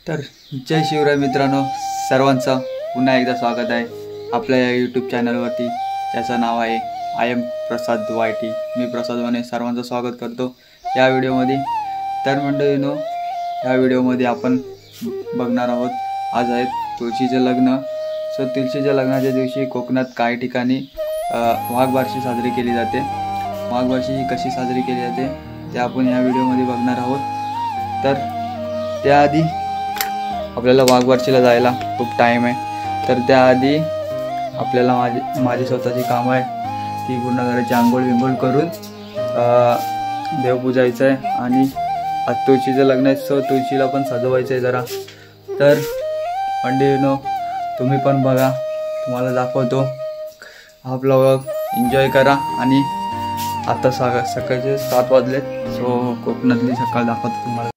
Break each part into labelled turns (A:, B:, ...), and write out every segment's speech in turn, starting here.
A: तर जय शिवराय मित्रांनो, सर्वांचं पुन्हा एकदा स्वागत आहे आपल्या या यूट्यूब चॅनलवरती, ज्याचं नाव आहे आय एम प्रसाद YT। मी प्रसाद वाने सर्वांचं स्वागत करतो या व्हिडिओमध्ये। तर मंडळींनो, या व्हिडिओमध्ये आपण बघणार आहोत, आज आहे तुळशीचे लग्न। सो तुळशीच्या लग्नाच्या दिवशी कोकणात काही ठिकाणी वाघबारशी साजरी केली जाते। वाघबारशी ही कशी साजरी केली जाते ते आपण या व्हिडिओमध्ये बघणार आहोत। तर त्याआधी आपल्याला वाघबारशीला जायला खूप टाईम आहे, तर त्याआधी आपल्याला माझी स्वतःची कामं आहे ती पूर्ण घराची आंघोळ विंघोळ करून देव पूजायचं आहे। आणि आज तुळशीचं लग्न आहे, सो तुळशीला पण सजवायचं आहे जरा। तर मंडळींनो, तुम्ही पण बघा, तुम्हाला दाखवतो हा ब्लॉग, एन्जॉय करा। आणि आता सकाळचे 7 वाजले, सो कोकणातली सकाळ दाखवतो तुम्हाला।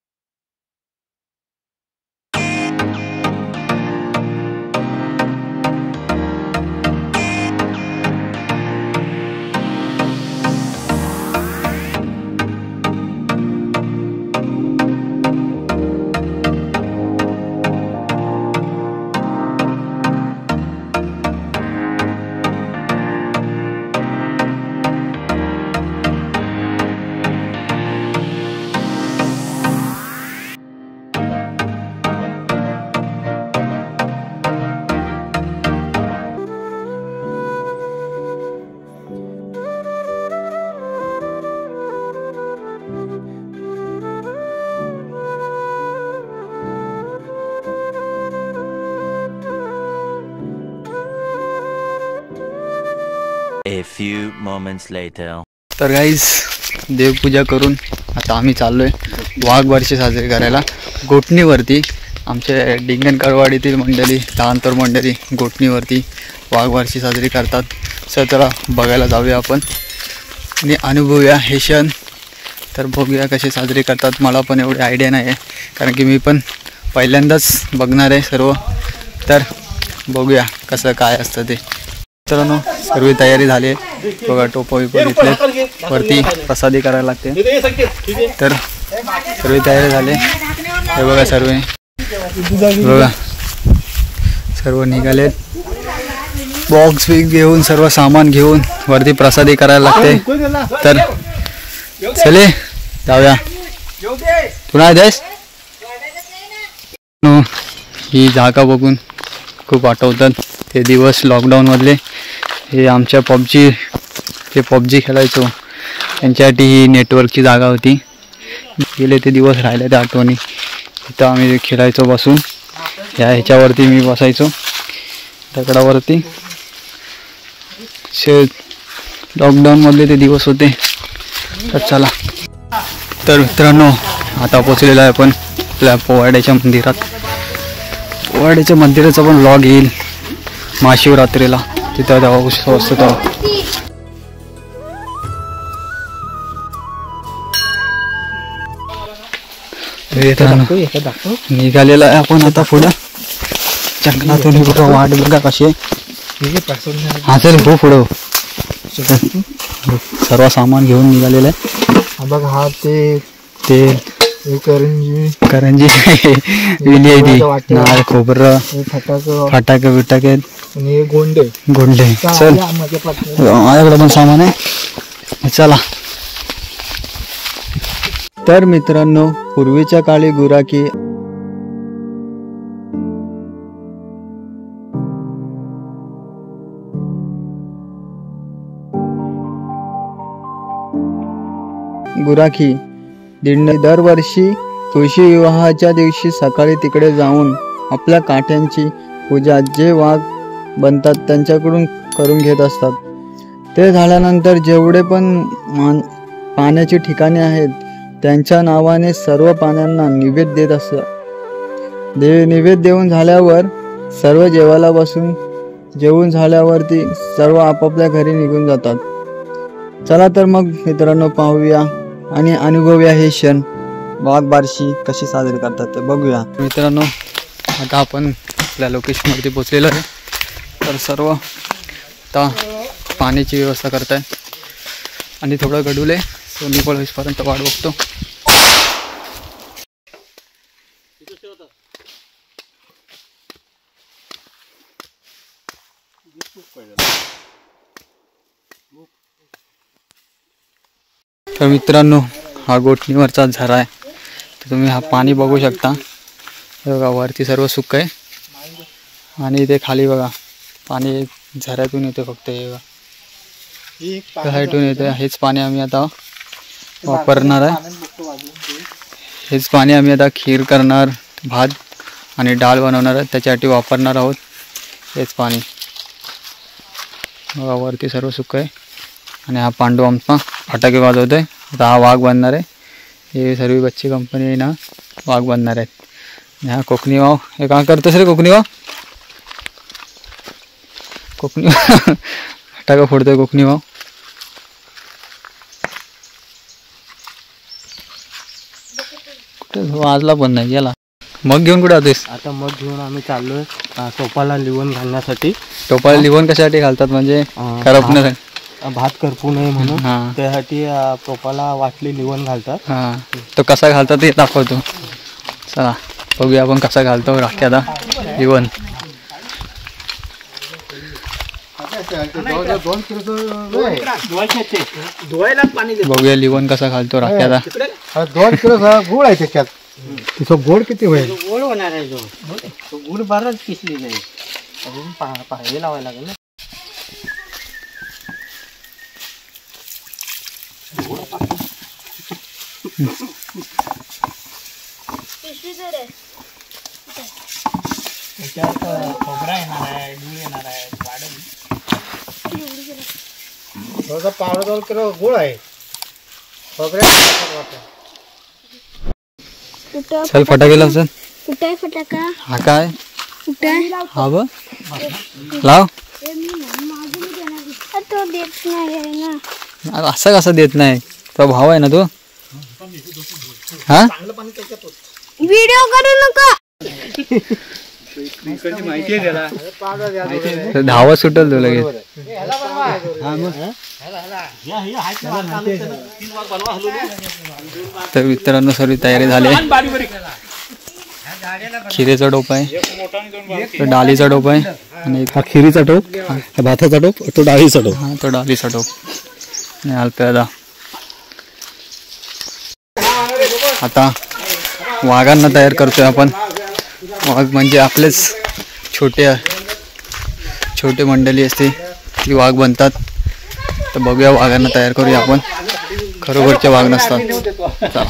B: A few moments later.
A: तर गाईज, देवपूजा करून आता आम्ही चाललोय वाघबारशी साजरी करायला गोठणीवरती। आमच्या डिंगणकरवाडीतील मंडळी, लहानतर मंडळी गोठणीवरती वाघबारशी साजरी करतात। सर चला बघायला जाऊया आपण आणि अनुभवूया हे क्षण। तर बघूया कसे साजरी करतात, मला पण एवढी आयडिया नाही आहे कारण की मी पण पहिल्यांदाच बघणार आहे सर्व। तर बघूया कसं काय असतं ते। मित्रांनो, सर्व तयारी झाली आहे बघा, टोपा विपर इथले वरती प्रसादी करायला लागते। तर सर्व तयारी झाली, हे बघा सर्व बघा, सर्व निघाले बॉक्स बिग घेऊन, सर्व सामान घेऊन वरती प्रसादी करायला लागते। तर चले जाऊया। पुन्हा देश ही जागा बघून खूप आठवतात ते दिवस लॉकडाऊन मधले। हे आमच्या पबजी खेळायचो त्यांच्यासाठी ही नेटवर्कची जागा होती। गेले ते दिवस राहिले त्या आठवणी, तिथं आम्ही खेळायचो बसून। ह्याच्यावरती मी बसायचो दगडावरती। लॉकडाऊन मधले ते दिवस होते। तर चला, तर मित्रांनो आता पोचलेलो आहे आपण आपल्या पोवाड्याच्या मंदिरात। पोवाड्याच्या मंदिराचा पण व्लॉग येईल महाशिवरात्रीला, तिथं तेव्हा उत्सव असतो तेव्हा। निघालेला आहे आपण आता पुढं जंगलातून। कुठं वाट बघा कशी हा, चल हो पुढं। सर्व सामान घेऊन निघालेलं आहे बघ। हा ते करंजी विली आहे ती, नारळ, खोबरं, फटाके बिटाके, गोंडे। चल, माझ्याकडे पण सामान आहे, चला। तर मित्रांनो, पूर्वीच्या काळी गुराखी दरवर्षी तुळशी विवाहाच्या दिवशी सकाळी तिकडे जाऊन आपल्या काठ्यांची पूजा जे वाघ बनतात त्यांच्याकडून करून घेत असतात। ते झाल्यानंतर जेवढे पण पाण्याची ठिकाणे आहेत त्यांच्या नावाने सर्व पाण्यांना निवेद देत असतात। निवेद देऊन झाल्यावर सर्व जेवायला बसून, जेवून झाल्यावरती सर्व आपापल्या घरी निघून जातात। चला तर मग मित्रांनो, पाहूया आणि अनुभवूया हे क्षण, वाघबारशी कशी साजरी करतात ते बघूया। मित्रांनो, आता आपण आपल्या लोकेशनवरती पोचलेलो आहे। तर सर्व आता पाण्याची व्यवस्था करत आहे आणि थोडं गडूल आहे, सो निकोळ होईपर्यंत वाट बघतो। तर मित्रांनो हा गोठणीवरचा झरा आहे. तर तुम्ही हा पाणी बघू शकता. हे बघा वरती सर्व सुक आहे आणि इथे खाली बघा पाणी झऱ्यातून येते फक्त. हे बघा साईडून येते. हेच पाणी आम्ही आता वापरणार आहे. हेच पाणी आम्ही आता खीर करणार, भात आणि डाळ बनवणार आहे त्याच्यासाठी वापरणार आहोत. हेच पाणी बघा वरती सर्व सुक आहे आणि हा पांडू आमचा फटाके वाजवतोय. आता हा वाघ बनणार आहे. हे सर्व बच्ची कंपनी आहे ना, वाघ बनणार आहेत. आणि हा कोकणी वाव हे काय करतोस रे? कोकणी वाव फटाका फोडतोय कोकणी वाव. कुठे वाजला पण नाही गेला. मग घेऊन कुठे होतेस?
C: आता मग घेऊन आम्ही चाललोय टोपाला लिवण घालण्यासाठी.
A: टोपाला लिवण कशासाठी घालतात? म्हणजे करपण्यासाठी,
C: भात करपू नये म्हणून.
A: हां
C: त्यासाठी टोपाला वाटली लिवण घालतात.
A: हां. तो कसा घालतात ते दाखवतो. चला बघूया आपण कसा घालतो राख्याला लिवण. बघूया लिवण कसा घालतो राख्याला.
C: 2 किलो गुळ आहे त्याच्यात. तो गोड किती होईल? गोड होणार आहे. तो गुळ बराच पिसली नाही. अजून हे लावायला लागेल ना. त्याच्यात खोबरा येणार आहे, गुळ येणार आहे. पावडा 2 किलो गुळ आहे.
A: चल फटाके लाव. चल
D: कुठे फटाका?
A: हा काय?
D: कुठे?
A: हा बघ लाव.
D: तो देत नाही ना.
A: असा कसा देत नाही? तो भाव आहे ना तो. हा
D: व्हिडिओ करू नका.
A: धावा सुटल तो लगेच. तर मित्रांनो सर्व तयारी झाली. खिरेचा टोप आहे, तो डाळीचा टोप आहे आणि
C: हा खिरीचा टोप, हा भाताचा टोप, तो डाळीचा टोप.
A: हा तो डाळीचा टोप. आणि अल्प्यादा आता वाघांना तयार करतोय आपण. वाघ म्हणजे आपलेच छोटे मंडळी असते ती वाघ बनतात. तर बघूया वाघांना तयार करूया आपण. खरोखरचे वाघ नसतात. चला.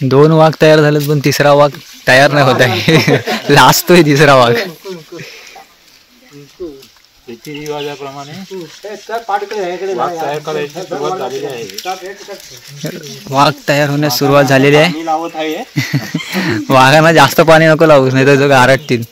A: दोन वाघ तयार झालेत पण तिसरा वाघ तयार नाही होत आहे. लाजतोय तिसरा वाघ.
C: रिवाजाप्रमाणे
A: वाघ तयार होण्यास सुरुवात झालेली आहे. वाघांना जास्त पाणी नको लावू, नाही तर जो गारटतील.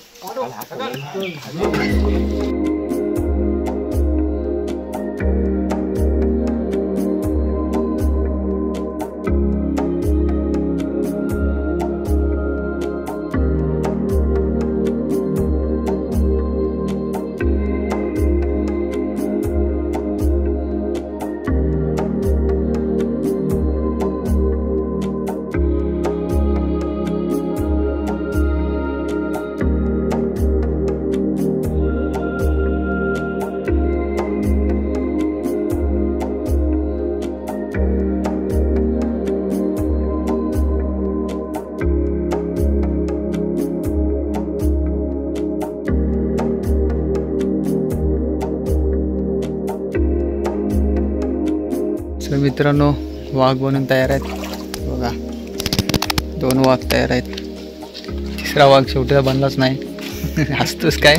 A: तर मित्रांनो वाघ बनून तयार आहेत बघा. 2 वाघ तयार आहेत. तिसरा वाघ शेवटी बनलाच नाही. हसतोस काय?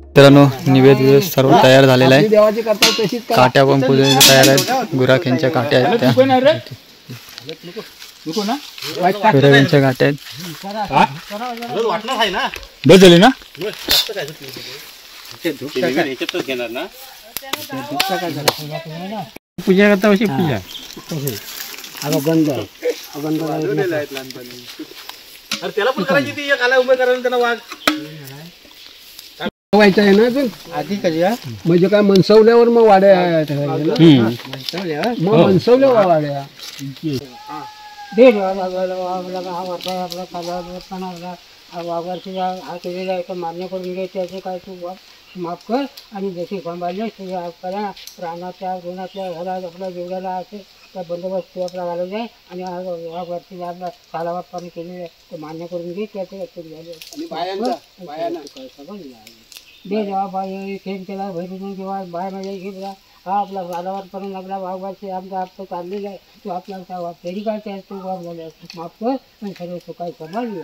A: मित्रांनो निवेद सर्व तयार झालेला आहे. काट्या पण पूजेच्या तयार आहेत. गुराख्यांच्या काट्या आहेत त्या. गुराख्यांच्या काट्या आहेत. बस झाली ना.
C: पूजा करता अशी पूजा. त्याला पण करायची ती. एक आला उभे करायला त्याला वाघ बनवायचं आहे ना अजून आधी कधी म्हणजे काय मनसवल्यावर मग वाड्या ठेवायच्या ना मग मनसवल्यावर वाड्या दे वाघाची मान्य करून घे त्याचे काय तू माफ कर आणि जशी सांभाळले करा रानातल्या गुणातल्या घरात आपल्या जेवढ्याला असेल त्या बंदोबस्त आपला घालायचा आहे आणि वाघवरती आपला कालावाद पाणी केलेलं ते मान्य करून घे त्याचे दे जेव्हा बाय खेळ केला भैरून जेव्हा बायमध्ये घेतला हा आपला कालावादपर्यंत आपला वाघवरती आमचा हप्ता चाललेला आहे तो आपला फेरी काढता तो वाघ झाला माफ कर पण सर्व सुखाय सांभाळली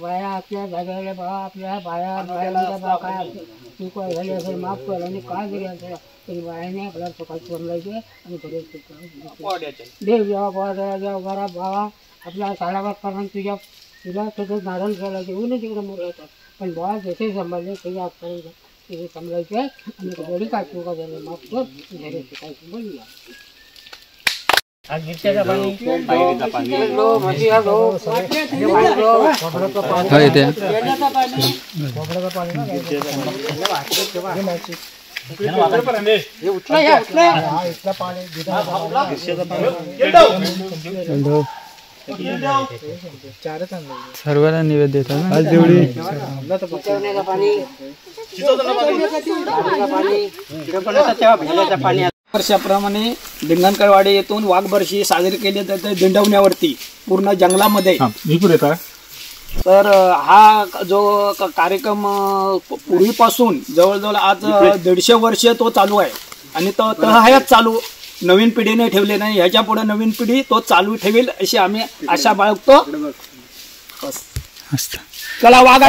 C: बाया आपल्या जागेला बा आपल्या बाया काय तू काय झाली असेल माफ कर आणि काय जरी असेल तरी बायाने आपल्याला सुखात समजायचे आणि देव जेव्हा घरात भावा आपल्या सालाबाद पर्यंत तुला त्याचं नारायण करायचे येऊन तिकडे मोर येतात पण बा जसे सांभाळले त्याच्या आजपर्यंत तिथे समजायचे आणि घरी काय चुका झाले माफ कर घरी शिकायचं बोलूया
A: सर्वांना निवेद देतात
E: वर्षाप्रमाणे लिंगणकरवाडी येथून वाघबरशी साजरी केली जाते दिंडवण्यावरती पूर्ण जंगलामध्ये. तर हा जो कार्यक्रम पूर्वीपासून जवळजवळ आज 150 वर्ष तो चालू आहे आणि तो तळहायात चालू नवीन पिढीने ठेवले नाही. ह्याच्या पुढे नवीन पिढी तो चालू ठेवेल अशी आम्ही आशा बाळगतो. चला वाघा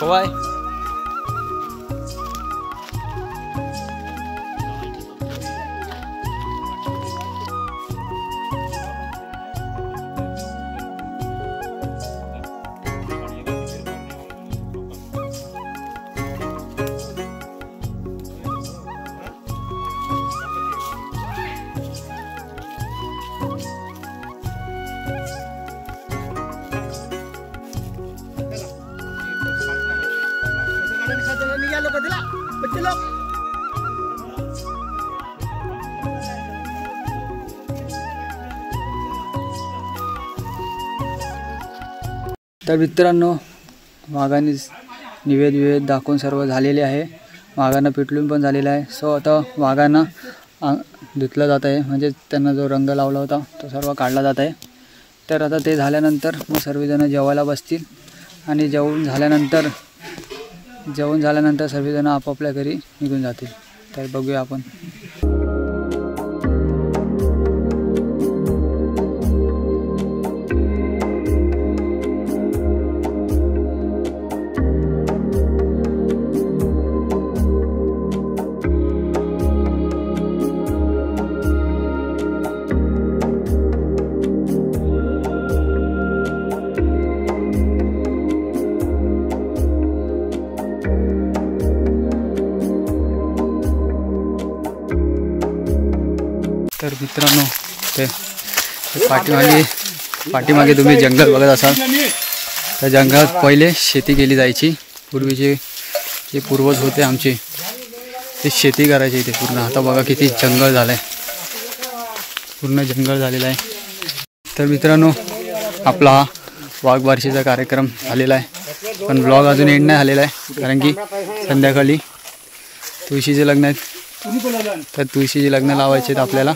A: होय तर मित्रांनो वाघाने निवेद दाखवून सर्व झालेले आहे. वाघांना पिटलून पण झालेलं आहे. सो आता वाघांना धुतलं जात आहे म्हणजे त्यांना जो रंग लावला होता तो सर्व काढला जात आहे. तर आता ते झाल्यानंतर मग सर्वजण जेवायला बसतील आणि जेवून झाल्यानंतर सर्वजण आपापल्या घरी निघून जातील. तर बघूया आपण. तर मित्रांनो ते पाठीमागे तुम्ही जंगल बघत असाल. त्या जंगलात पहिले शेती केली जायची. पूर्वीचे जे पूर्वज होते आमचे ते शेती करायचे इथे पूर्ण. आता बघा किती जंगल झालं आहे, पूर्ण जंगल झालेलं आहे. तर मित्रांनो आपला वाघबारशीचा कार्यक्रम झालेला आहे पण ब्लॉग अजून एंड नाही झालेला आहे कारण की संध्याकाळी तुळशीचे लग्न आहेत. तर तुळशीचे लग्न लावायचे आहेत आपल्याला.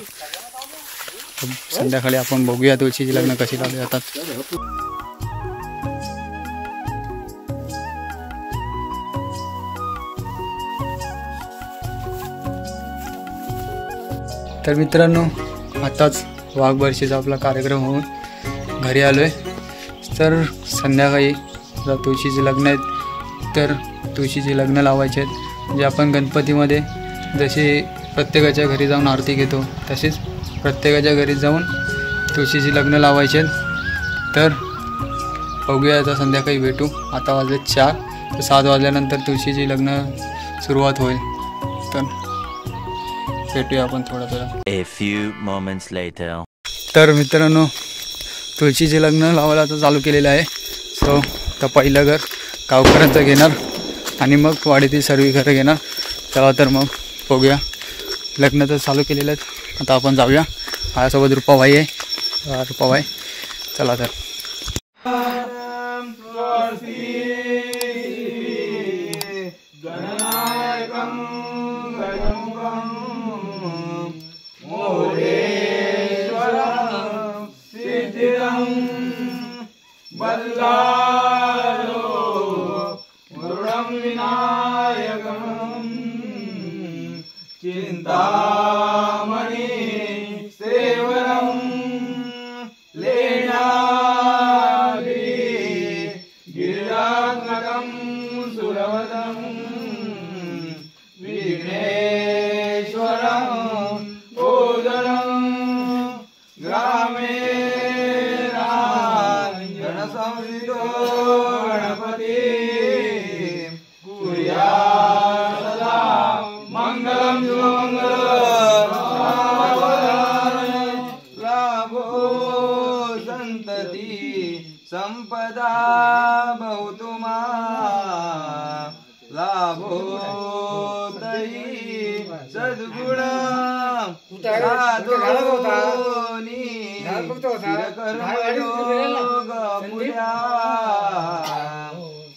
A: संध्याकाळी आपण बघूया तुळशीचे लग्न कशी लावले जातात. तर मित्रांनो, आताच वाघबारशीचा आपला कार्यक्रम होऊन घरी आलो आहे. तर संध्याकाळी तुळशीचे लग्न आहेत, तर तुळशीचे लग्न लावायचे आहेत. म्हणजे आपण गणपतीमध्ये जसे प्रत्येकाच्या घरी जाऊन आरती घेतो, तसेच प्रत्येकाच्या घरी जाऊन तुळशीची लग्न लावायचे आहेत. तर बघूया, आता संध्याकाळी भेटू. आता वाजले 4, तर 7 वाजल्यानंतर तुळशीची लग्न सुरुवात होईल. तर भेटूया आपण थोडा.
B: A few moments later.
A: तर मित्रांनो, तुळशीचे लग्न लावायला आता चालू केलेलं आहे. सो आता पहिलं घर गावकऱ्यांचं घेणार आणि मग वाडीतील सर्व घरं घेणार. तेव्हा तर मग बघूया. लग्न तर चालू केलेलं आहेत. आता आपण जाऊया. माझ्यासोबत रुपाबाई आहे. रुपाबाई, चला तर.
F: संपदा बहुतु लाभो तई सद्गुण साधोनी कर्मयोग पुण्या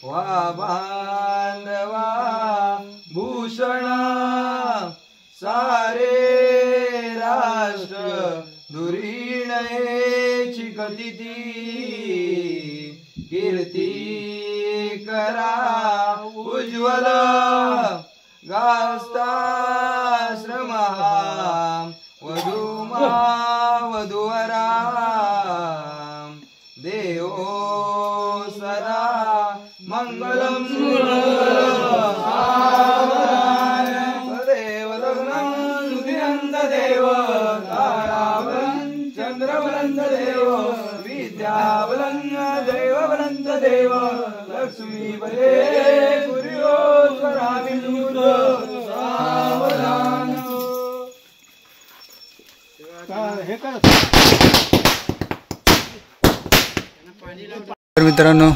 F: वा बांधवा भूषण सारे राष्ट्र दुरीणयेची कथिती कीर्ती करा उज्ज्वल गास्ताश्रम वधूमा वधूवरा देवो सदा मंगलम देव लग्नं सुधिरंत देव चंद्रवलंत देव विद्यावलंत देव वलंत देव लक्ष्मी बले सूर्योस्वरा विदूत सावधान.
A: तर मित्रांनो,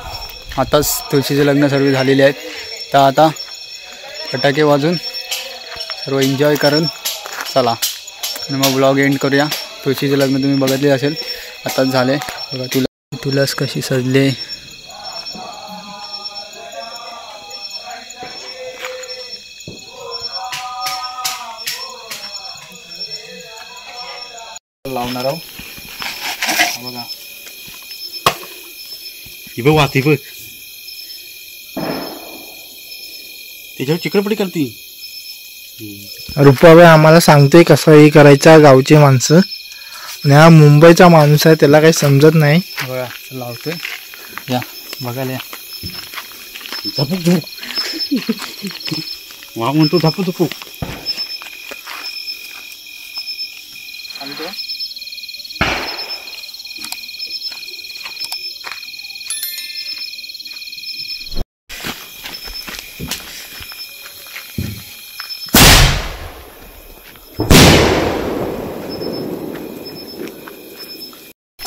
A: आताच तुळशीचे लग्न सर्व झालेले आहेत. तर आता फटाके वाजून सर्व एन्जॉय करून चला आणि मग ब्लॉग एंड करूया. तुळशीचे लग्न तुम्ही बघितले असेल, आताच झाले बघा. तुलाच कशी सजले. लावणार आहो बघा.
G: बघ वाती बघ, त्याच्यावर चिकटपट्टी करते.
H: रुपाबाई आम्हाला सांगतोय कसं हे करायचं. गावचे माणसं आणि हा मुंबईचा माणूस आहे, त्याला काही समजत नाही.
A: बघा लावतोय, या बघायला या.
G: झपूक झपूक वाघ म्हणतो, झपूक झपूक.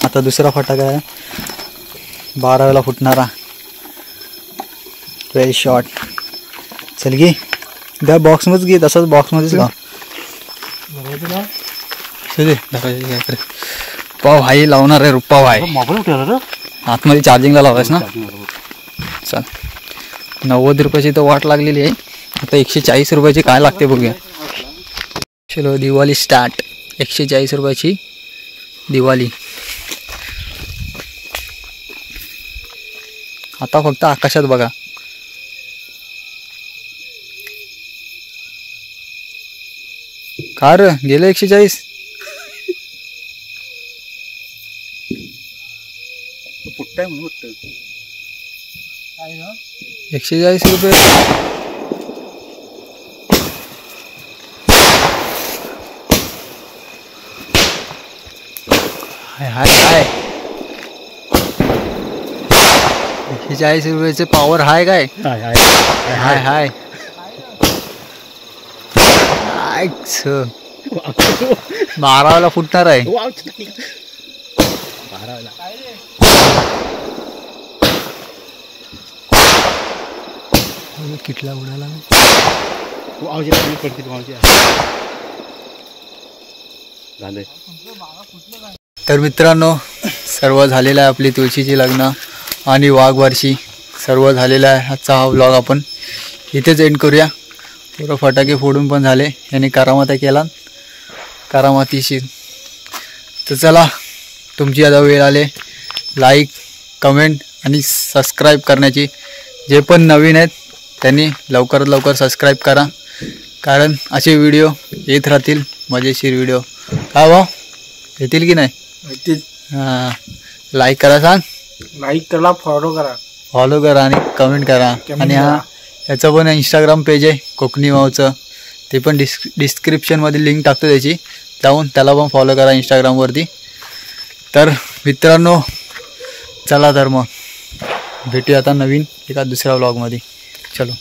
A: आता दुसरा फटाका आहे, 12 फुटणारा. वेल शॉट. चल घे, त्या बॉक्समध्येच घे, तसाच बॉक्समध्येच लाव. पाव भाई लावणार आहे. रुपा भाई
G: मोबाईल ठेवला
A: आतमध्ये चार्जिंगला लावायस ना. चल, 90 रुपयाची तर वाट लागलेली आहे. आता 140 रुपयाची काय लागते बघूया. चलो दिवाळी स्टार्ट. 140 रुपयाची दिवाळी. आता फक्त आकाशात बघा. कार गेलं 140.
G: मोठं आहे मोठं.
A: 140 रुपये. हाय हाय हाय 140 रुपयाचे पॉवर हाय काय?
G: हाय हाय
A: हाय हाय आयच. बारावाला फुटणार आहे. किटला उडाला. तर मित्रांनो सर्व झालेलं आहे आपली तुळशीची लग्न आणि वाघबारशी सर्व झालेलं आहे. आजचा हा व्लॉग आपण इथेच एंड करूया. पुरं फटाके फोडून पण झाले. यांनी करामात्या केला करामातीशी. तर चला तुमची आता वेळ आले लाईक कमेंट आणि सबस्क्राईब करण्याची. जे पण नवीन आहेत त्यांनी लवकरात लवकर सबस्क्राईब करा कारण असे व्हिडिओ येत राहतील मजेशीर व्हिडिओ. काय भाऊ येतील की नाही? हां लाईक करा. सांग
H: लाईक करा फॉलो
A: करा आणि कमेंट करा. आणि हा याचं पण इंस्टाग्राम पेज आहे कोकणी भाऊचं. ते पण डिस्क्रिप्शनमध्ये लिंक टाकतो त्याची. जाऊन त्याला पण फॉलो करा इंस्टाग्रामवरती. तर मित्रांनो चला तर मग भेटूया आता नवीन एका दुसऱ्या व्लॉगमध्ये. चलो.